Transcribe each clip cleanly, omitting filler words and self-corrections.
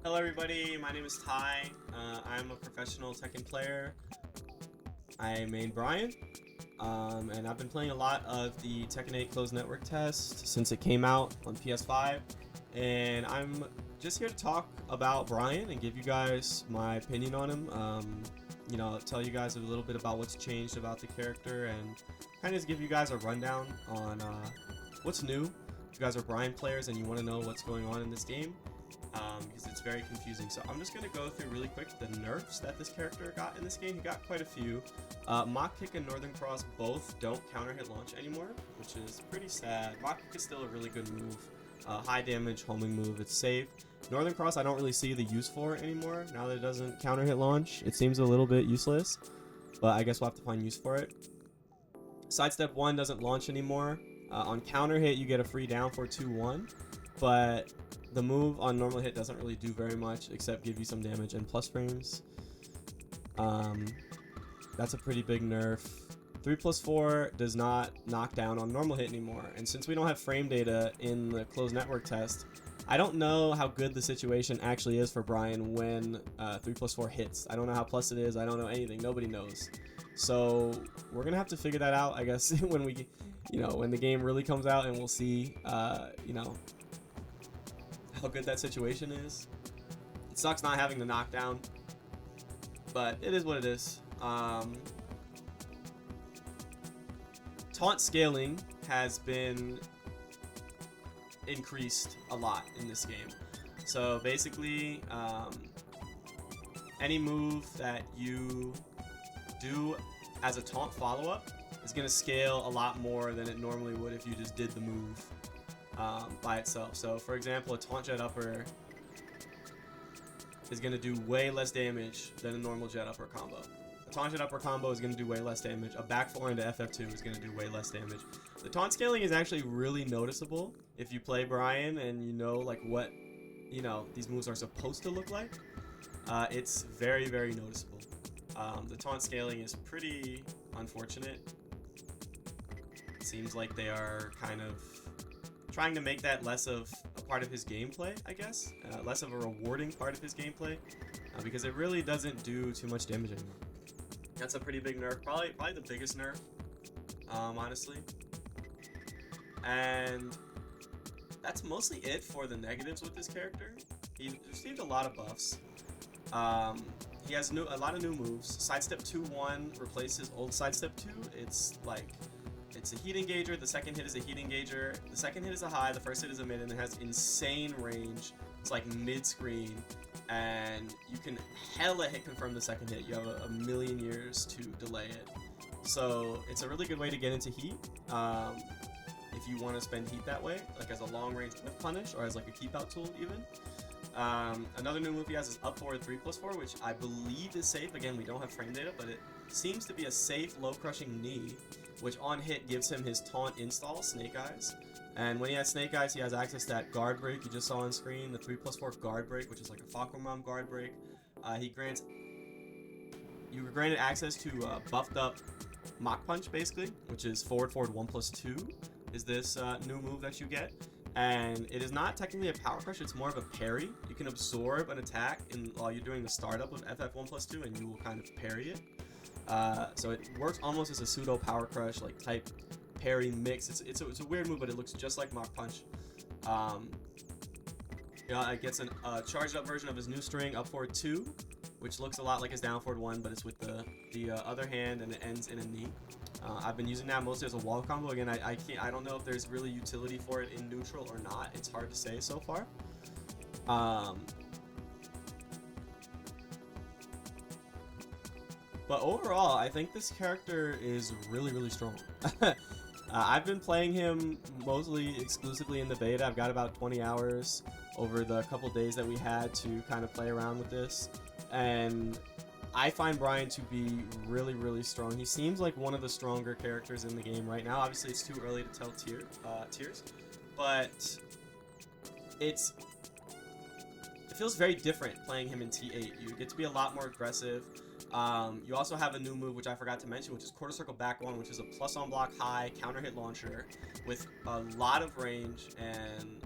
Hello everybody, my name is Ty. I'm a professional Tekken player. I main Bryan, and I've been playing a lot of the Tekken 8 closed network test since it came out on PS5. And I'm just here to talk about Bryan and give you guys my opinion on him. Tell you guys a little bit about what's changed about the character and kind of just give you guys a rundown on what's new. If you guys are Bryan players and you want to know what's going on in this game, because it's very confusing. So I'm just going to go through really quick the nerfs that this character got in this game. He got quite a few. Mach Kick and Northern Cross both don't counter hit launch anymore, which is pretty sad. Mach Kick is still a really good move. High damage homing move, it's safe. Northern Cross I don't really see the use for anymore now that it doesn't counter hit launch. It seems a little bit useless, but I guess we'll have to find use for it. Sidestep 1 doesn't launch anymore. On counter hit you get a free down for 2-1, but the move on normal hit doesn't really do very much except give you some damage and plus frames. That's a pretty big nerf. 3+4 does not knock down on normal hit anymore, and since we don't have frame data in the closed network test, I don't know how good the situation actually is for Bryan when 3+4 hits. I don't know how plus it is. I don't know anything. Nobody knows. So we're gonna have to figure that out, I guess, when we, when the game really comes out, and we'll see, how good that situation is. It sucks not having the knockdown, but it is what it is. Taunt scaling has been increased a lot in this game. So basically, any move that you do as a taunt follow-up is going to scale a lot more than it normally would if you just did the move by itself. So for example, a taunt jet upper is going to do way less damage than a normal jet upper combo. A taunt jet upper combo is going to do way less damage. A back 4 into FF2 is going to do way less damage. The taunt scaling is actually really noticeable if you play Bryan and you know like what these moves are supposed to look like. It's very, very noticeable. The taunt scaling is pretty unfortunate. It seems like they are kind of trying to make that less of a part of his gameplay, I guess. Less of a rewarding part of his gameplay, because it really doesn't do too much damage anymore. That's a pretty big nerf, probably the biggest nerf, honestly. And that's mostly it for the negatives with this character. He received a lot of buffs. He has a lot of new moves. Sidestep 2-1 replaces his old Sidestep 2. It's a heat engager. The second hit is a heat engager. The second hit is a high. The first hit is a mid, and it has insane range. It's like mid-screen, and you can hella hit confirm the second hit. You have a million years to delay it. So it's a really good way to get into heat. If you want to spend heat that way, like as a long range whiff punish or as like a keep out tool even. Another new move he has is up forward 3+4, which I believe is safe. Again, we don't have frame data, but it seems to be a safe low crushing knee, which on hit gives him his taunt install, Snake Eyes. And when he has Snake Eyes, he has access to that guard break you just saw on screen, the 3+4 guard break, which is like a Fakumam guard break. You were granted access to buffed up Mach Punch, basically, which is forward 1+2 is this new move that you get. And it is not technically a power crush, it's more of a parry. You can absorb an attack while you're doing the startup of FF1+2, and you will kind of parry it. So it works almost as a pseudo power crush like type parry mix. It's a weird move, but it looks just like Mach Punch. It gets a charged up version of his new string, up forward 2, which looks a lot like his down forward 1, but it's with the other hand, and it ends in a knee. I've been using that mostly as a wall combo. Again, I don't know if there's really utility for it in neutral or not. It's hard to say so far. But overall, I think this character is really, really strong. I've been playing him mostly exclusively in the beta. I've got about 20 hours over the couple days that we had to kind of play around with this. And I find Bryan to be really, really strong. He seems like one of the stronger characters in the game right now. Obviously, it's too early to tell tiers, but it feels very different playing him in T8. You get to be a lot more aggressive. You also have a new move, which I forgot to mention, which is quarter circle back one, which is a plus on block high counter hit launcher with a lot of range and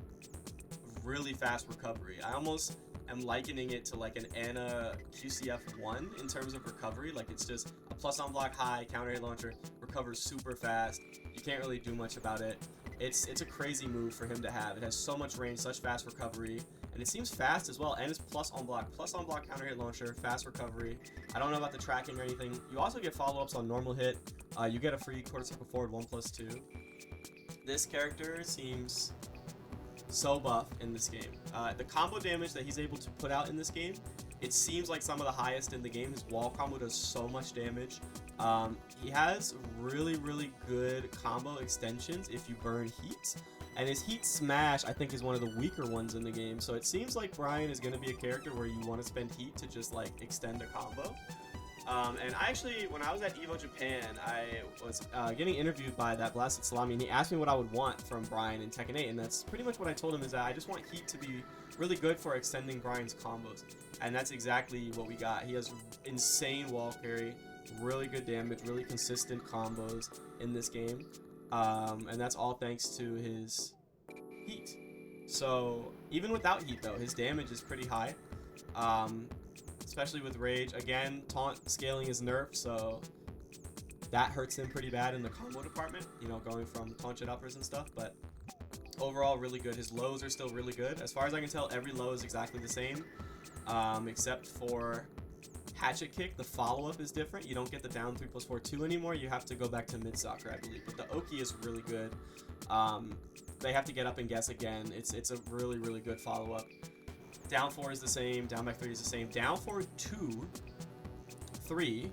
really fast recovery. I almost am likening it to like an Ana QCF1 in terms of recovery. Like it's just a plus on block high, counter hit launcher, recovers super fast. You can't really do much about it. It's a crazy move for him to have. It has so much range, such fast recovery, and it seems fast as well. And it's plus on block counter hit launcher, fast recovery. I don't know about the tracking or anything. You also get follow-ups on normal hit. You get a free quarter circle forward 1+2. This character seems so buff in this game. The combo damage that he's able to put out in this game, it seems like some of the highest in the game. His wall combo does so much damage. He has really good combo extensions if you burn heat, and his heat smash I think is one of the weaker ones in the game. So it seems like Bryan is going to be a character where you want to spend heat to just like extend a combo. And I actually, when I was at EVO Japan, I was getting interviewed by that Blasted Salami, and he asked me what I would want from Bryan in Tekken 8, and that's pretty much what I told him, is that I just want heat to be really good for extending Bryan's combos, and that's exactly what we got. He has insane wall carry, really good damage, really consistent combos in this game, and that's all thanks to his heat. So even without heat though, his damage is pretty high. Especially with rage. Again, taunt scaling is nerfed, so that hurts him pretty bad in the combo department, you know, going from taunt jet uppers and stuff. But overall, really good. His lows are still really good. As far as I can tell, every low is exactly the same, except for hatchet kick. The follow-up is different. You don't get the down 3+4/2 anymore. You have to go back to mid-soccer, I believe. But the Oki is really good. They have to get up and guess again. It's a really good follow-up. Down 4 is the same, down back 3 is the same. Down forward 2, 3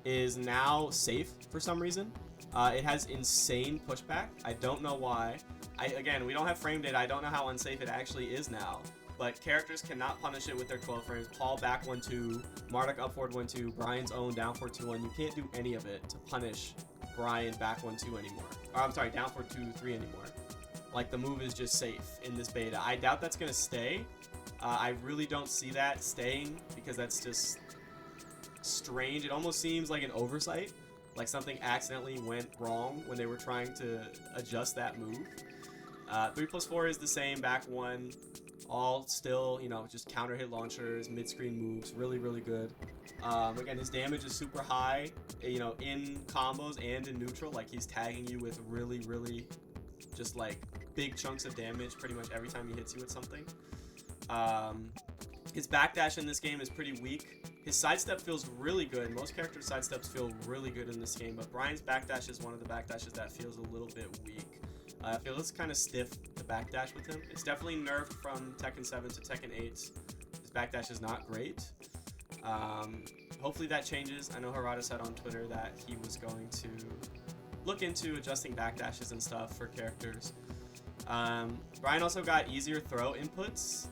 is now safe for some reason. It has insane pushback. I don't know why. Again, we don't have frame data. I don't know how unsafe it actually is now. But characters cannot punish it with their 12 frames. Paul back 1-2, Marduk up forward 1-2, Bryan's own down forward 2-1. You can't do any of it to punish Bryan back 1-2 anymore. Or, I'm sorry, down forward 2-3 anymore. Like, the move is just safe in this beta. I doubt that's going to stay. I really don't see that staying because that's just strange. It almost seems like an oversight, like something accidentally went wrong when they were trying to adjust that move. 3+4 is the same, back 1, all still, you know, just counter hit launchers, mid-screen moves, really good. Again, his damage is super high, you know, in combos and in neutral. Like, he's tagging you with really just like big chunks of damage pretty much every time he hits you with something. His backdash in this game is pretty weak. His sidestep feels really good. Most characters' sidesteps feel really good in this game, but Bryan's backdash is one of the backdashes that feels a little bit weak. I feel it's kind of stiff to backdash with him. It's definitely nerfed from Tekken 7 to Tekken 8. His backdash is not great. Hopefully that changes. I know Harada said on Twitter that he was going to look into adjusting backdashes and stuff for characters. Bryan also got easier throw inputs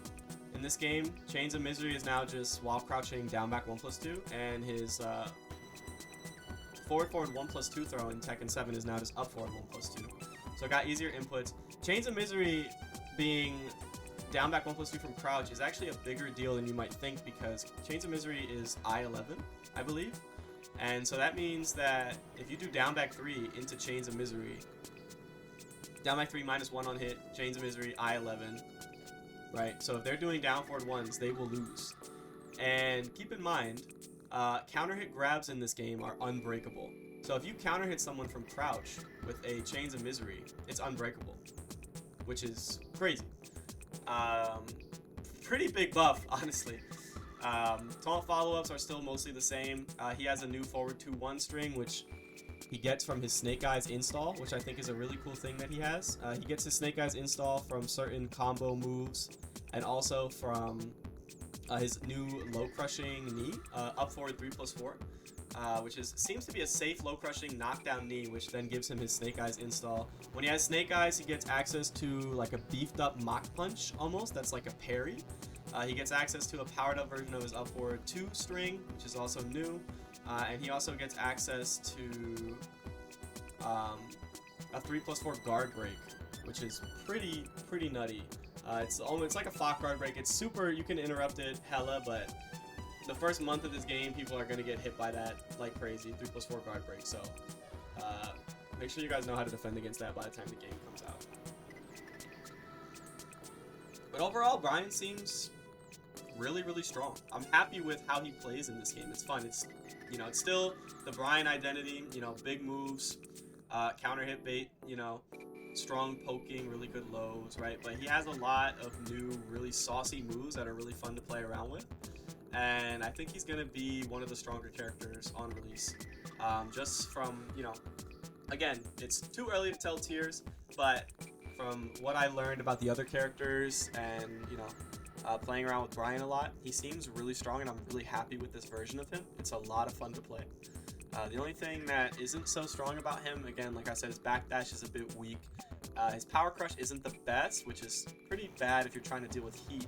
in this game. Chains of Misery is now just while crouching down back 1+2, and his forward 1+2 throw in Tekken 7 is now just up forward 1+2. So it got easier inputs. Chains of Misery being down back 1+2 from crouch is actually a bigger deal than you might think, because Chains of Misery is I11, I believe. And so that means that if you do down back 3 into Chains of Misery, down back 3 -1 on hit, Chains of Misery, I11, right? So if they're doing down forward 1s, they will lose. And keep in mind, counter hit grabs in this game are unbreakable. So if you counter hit someone from crouch with a Chains of Misery, it's unbreakable, which is crazy. Pretty big buff, honestly. Taunt follow-ups are still mostly the same. He has a new forward 2-1 string, which he gets from his Snake Eyes install, which I think is a really cool thing that he has. He gets his Snake Eyes install from certain combo moves, and also from his new low crushing knee, up forward 3+4, which seems to be a safe low crushing knockdown knee, which then gives him his Snake Eyes install. When he has Snake Eyes, he gets access to like a beefed up Mach Punch almost, that's like a parry. He gets access to a powered up version of his up forward 2 string, which is also new. And he also gets access to a 3+4 guard break, which is pretty nutty. It's like a flock guard break. It's super, you can interrupt it hella, but the first month of this game, people are gonna get hit by that like crazy 3+4 guard break. So make sure you guys know how to defend against that by the time the game comes out. But overall, Bryan seems really, really strong. I'm happy with how he plays in this game. It's fun. It's, it's still the Bryan identity, big moves, counter hit bait, strong poking, really good lows, right? But he has a lot of new, really saucy moves that are really fun to play around with. And I think he's going to be one of the stronger characters on release. Just from, again, it's too early to tell tiers, but from what I learned about the other characters and, playing around with Bryan a lot, he seems really strong, and I'm really happy with this version of him. It's a lot of fun to play. The only thing that isn't so strong about him, again, like I said, his backdash is a bit weak. His power crush isn't the best, which is pretty bad if you're trying to deal with heat.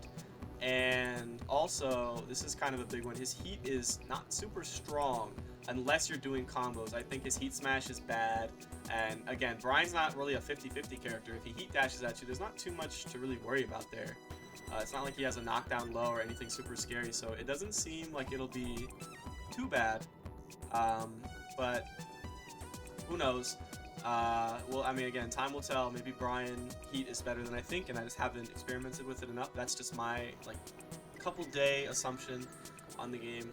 And also, this is kind of a big one, his heat is not super strong unless you're doing combos. I think his heat smash is bad. And again, Bryan's not really a 50-50 character. If he heat dashes at you, there's not too much to really worry about there. It's not like he has a knockdown low or anything super scary, so it doesn't seem like it'll be too bad. But who knows? Well, I mean, again, time will tell. Maybe Bryan heat is better than I think, and I just haven't experimented with it enough. That's just my couple day assumption on the game.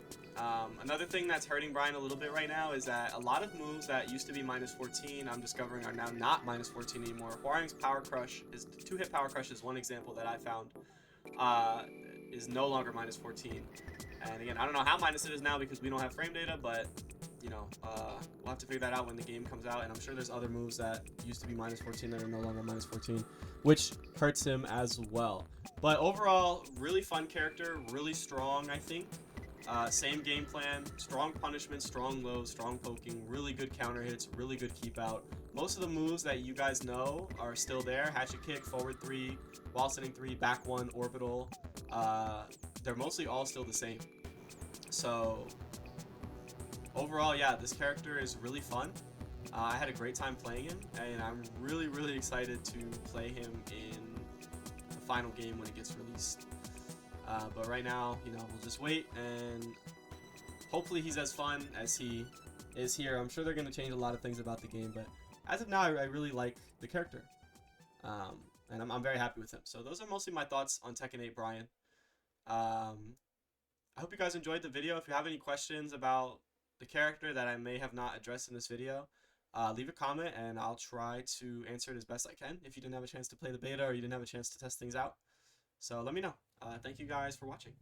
Another thing that's hurting Bryan a little bit right now is that a lot of moves that used to be -14, I'm discovering are now not -14 anymore. Bryan's power crush is 2-hit power crush is one example that I found. Is no longer -14. And again, I don't know how minus it is now because we don't have frame data, but we'll have to figure that out when the game comes out. And I'm sure there's other moves that used to be -14 that are no longer -14, which hurts him as well. But overall, really fun character, really strong, I think. Same game plan, strong punishment, strong lows, strong poking, really good counter hits, really good keep out. Most of the moves that you guys know are still there. Hatchet kick, forward 3, wall sitting 3, back 1, orbital. They're mostly all still the same. So overall, yeah, this character is really fun. I had a great time playing him, and I'm really, really excited to play him in the final game when it gets released. But right now, we'll just wait, and hopefully he's as fun as he is here. I'm sure they're going to change a lot of things about the game, but as of now, I really like the character. And I'm very happy with him. So those are mostly my thoughts on Tekken 8 Bryan. I hope you guys enjoyed the video. If you have any questions about the character that I may have not addressed in this video, leave a comment, and I'll try to answer it as best I can if you didn't have a chance to play the beta or you didn't have a chance to test things out. So let me know. Thank you guys for watching.